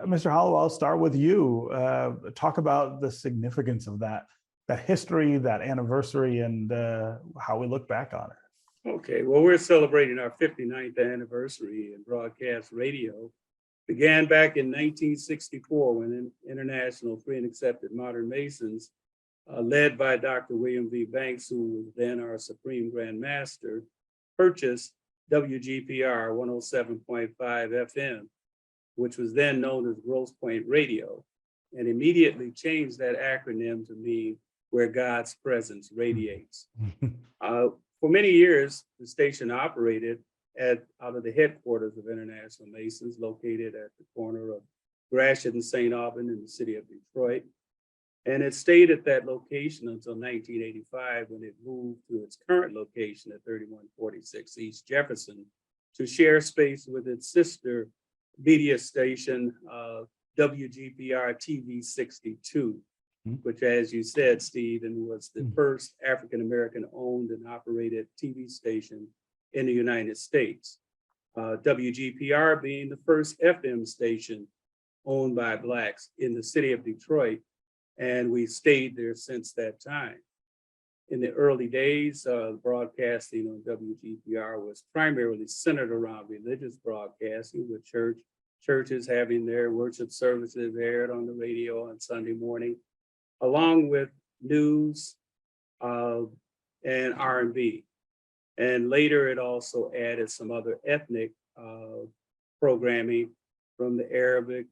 Mr. Hollowell, I'll start with you. Talk about the significance of that history, that anniversary, and how we look back on it. Okay, well, we're celebrating our 59th anniversary in broadcast radio. Began back in 1964 when International Free and Accepted Modern Masons, led by Dr. William V. Banks, who was then our Supreme Grand Master, purchased WGPR 107.5 FM, which was then known as Grosse Pointe Radio, and immediately changed that acronym to mean where God's presence radiates. For many years, the station operated out of the headquarters of International Masons, located at the corner of Gratiot and St. Aubin in the city of Detroit. And it stayed at that location until 1985, when it moved to its current location at 3146 East Jefferson to share space with its sister media station, WGPR TV 62, which, as you said, Stephen, was the first African-American owned and operated TV station in the United States. WGPR being the first FM station owned by Blacks in the city of Detroit, and we stayed there since that time. In the early days, broadcasting on WGPR was primarily centered around religious broadcasting, with churches having their worship services aired on the radio on Sunday morning, along with news and R&B. And later, it also added some other ethnic programming from the Arabic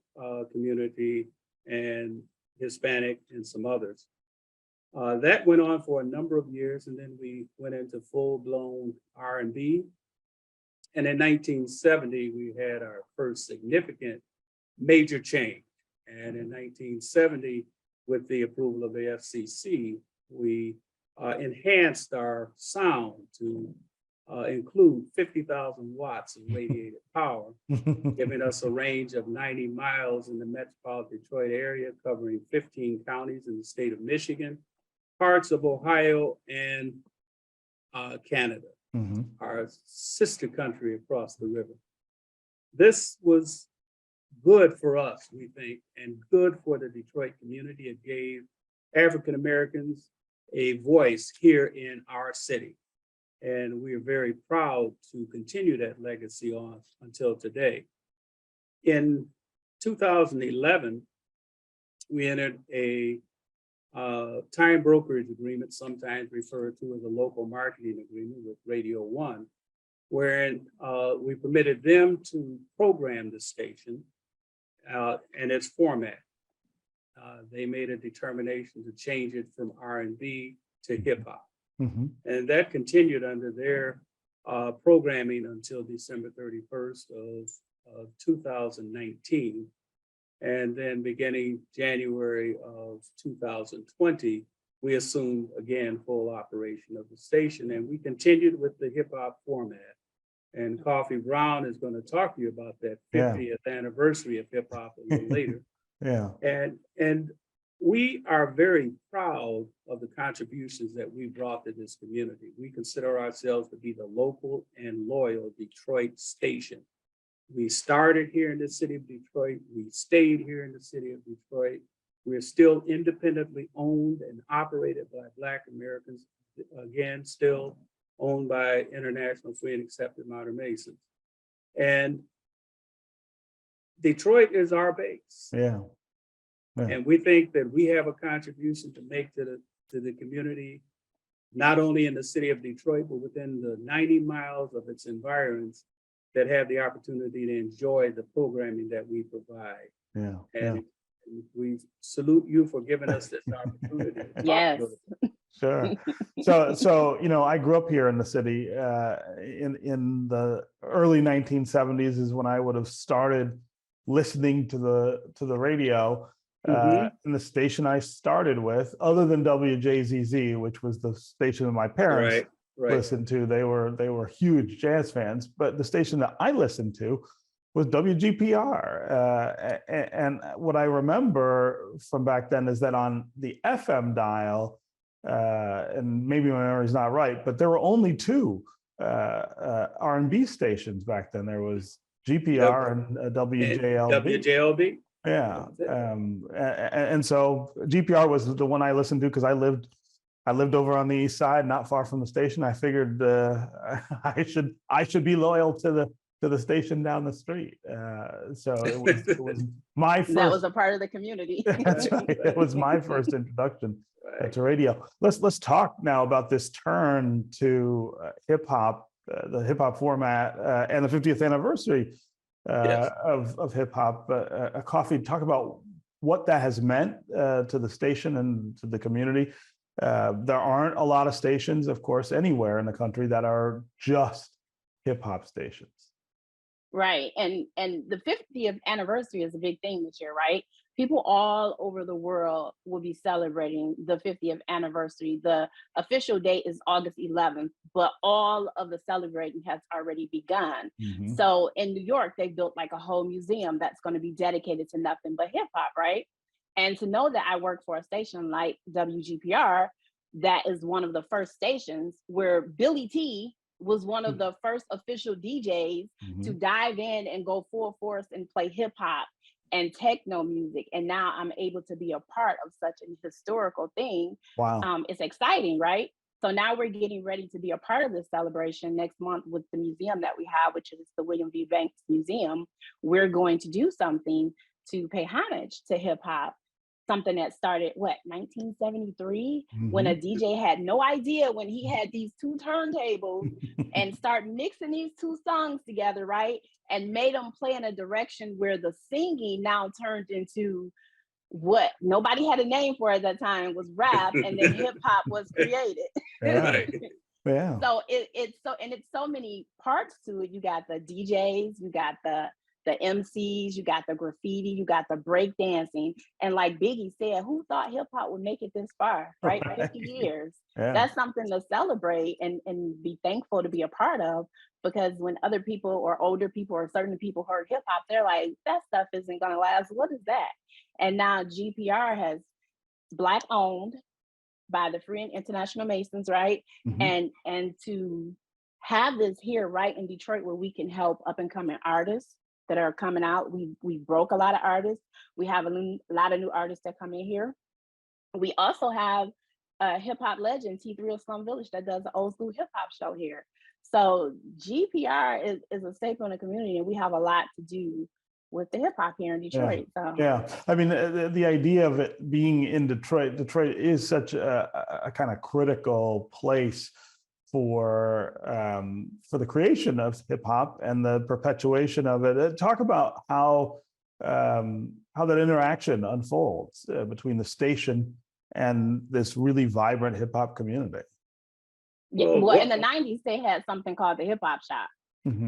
community and Hispanic and some others. That went on for a number of years, and then we went into full-blown R&B. And in 1970, we had our first significant major change. And in 1970, with the approval of the FCC, we enhanced our sound to include 50,000 watts of radiated power, giving us a range of 90 miles in the metropolitan Detroit area, covering 15 counties in the state of Michigan, parts of Ohio, and Canada, our sister country across the river. This was good for us, we think, and good for the Detroit community. It gave African Americans a voice here in our city. And we are very proud to continue that legacy on until today. In 2011, we entered a time brokerage agreement, sometimes referred to as a local marketing agreement, with Radio One, wherein we permitted them to program the station and its format. They made a determination to change it from R&B to hip hop. And that continued under their programming until December 31st of 2019. And then beginning January of 2020, we assumed again full operation of the station, and we continued with the hip hop format. And Koffey Brown is going to talk to you about that 50th anniversary of hip hop a little later. And we are very proud of the contributions that we brought to this community. We consider ourselves to be the local and loyal Detroit station. We started here in the city of Detroit. We stayed here in the city of Detroit. We're still independently owned and operated by Black Americans, again, still owned by International Free and Accepted Modern Masons. And Detroit is our base. And we think that we have a contribution to make to the community, not only in the city of Detroit, but within the 90 miles of its environs that have the opportunity to enjoy the programming that we provide. And we salute you for giving us this opportunity. Yes. Sure. So I grew up here in the city. In the early 1970s is when I would have started listening to the radio. And the station I started with, other than WJZZ, which was the station that my parents listened to, they were huge jazz fans. But the station that I listened to was WGPR. And what I remember from back then is that on the FM dial, and maybe my memory's not right, but there were only two R&B stations back then. There was GPR and WJLB. WJLB. Yeah. And so GPR was the one I listened to because I lived over on the east side, not far from the station. I figured I should be loyal to the station down the street. So it was my first. That was a part of the community. That's right. It was my first introduction to radio. Let's talk now about this turn to hip hop, the hip hop format, and the 50th anniversary of hip hop. Koffey, talk about what that has meant to the station and to the community. There aren't a lot of stations, of course, anywhere in the country that are just hip hop stations. Right. And the 50th anniversary is a big thing this year, right? People all over the world will be celebrating the 50th anniversary. The official date is August 11th, but all of the celebrating has already begun. Mm-hmm. So in New York, they built like a whole museum that's going to be dedicated to nothing but hip hop, right? And to know that I work for a station like WGPR, that is one of the first stations where Billy T was one of the first official DJs to dive in and go full force and play hip hop and techno music. And now I'm able to be a part of such an historical thing. Wow. It's exciting, right? So now we're getting ready to be a part of this celebration next month with the museum that we have, which is the William V. Banks Museum. We're going to do something to pay homage to hip hop. Something that started, 1973, when a DJ had no idea when he had these two turntables and start mixing these two songs together, right? And made them play in a direction where the singing now turned into what nobody had a name for at that time, was rap, and then hip hop was created. Yeah. Yeah. So it's so many parts to it. You got the DJs, you got the MCs, you got the graffiti, you got the break dancing. And like Biggie said, who thought hip hop would make it this far, right? 50 years. Yeah. That's something to celebrate and be thankful to be a part of, because when other people or older people or certain people heard hip hop, they're like, that stuff isn't gonna last. What is that? And now GPR has Black owned by the Free and International Masons, right? And to have this here right in Detroit where we can help up and coming artists that are coming out. We broke a lot of artists. We have a lot of new artists that come in here. We also have a hip hop legend, T3 of Slum Village, that does an old school hip hop show here. So GPR is a staple in the community, and we have a lot to do with the hip hop here in Detroit. Yeah. I mean, the idea of it being in Detroit is such a kind of critical place for the creation of hip hop and the perpetuation of it. Talk about how that interaction unfolds between the station and this really vibrant hip hop community. Yeah, well, in the 90s, they had something called the Hip Hop Shop.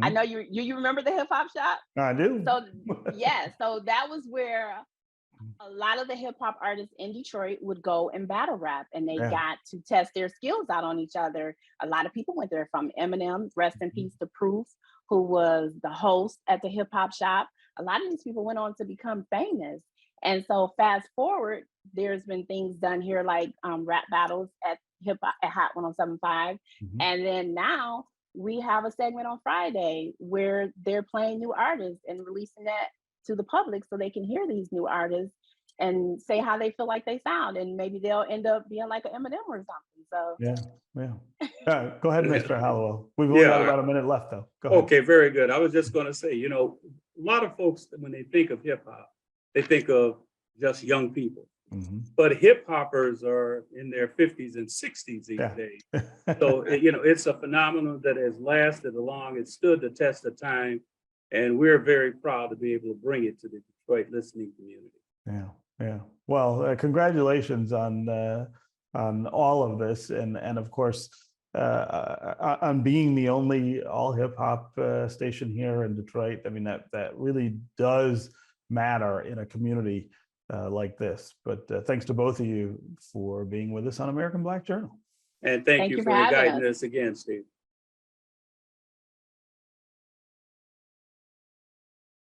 I know you remember the Hip Hop Shop? I do. So yeah, so that was where a lot of the hip hop artists in Detroit would go and battle rap, and they got to test their skills out on each other. A lot of people went there, from Eminem, rest in peace to Proof, who was the host at the Hip Hop Shop. A lot of these people went on to become famous. And so fast forward, there's been things done here like rap battles at Hot 107.5. And then now we have a segment on Friday where they're playing new artists and releasing that to the public so they can hear these new artists and say how they feel like they sound, and maybe they'll end up being like an Eminem or something. So go ahead, Mr. Hollowell. We've only got about a minute left, though. Go ahead. Okay, very good. I was just going to say, a lot of folks, when they think of hip hop, they think of just young people. But hip hoppers are in their 50s and 60s these days. So, it's a phenomenon that has lasted along. It stood the test of time. And we're very proud to be able to bring it to the Detroit listening community. Yeah. Well, congratulations on all of this, and of course on being the only all hip hop station here in Detroit. I mean, that really does matter in a community like this. But thanks to both of you for being with us on American Black Journal. And thank you for guiding us again, Steve.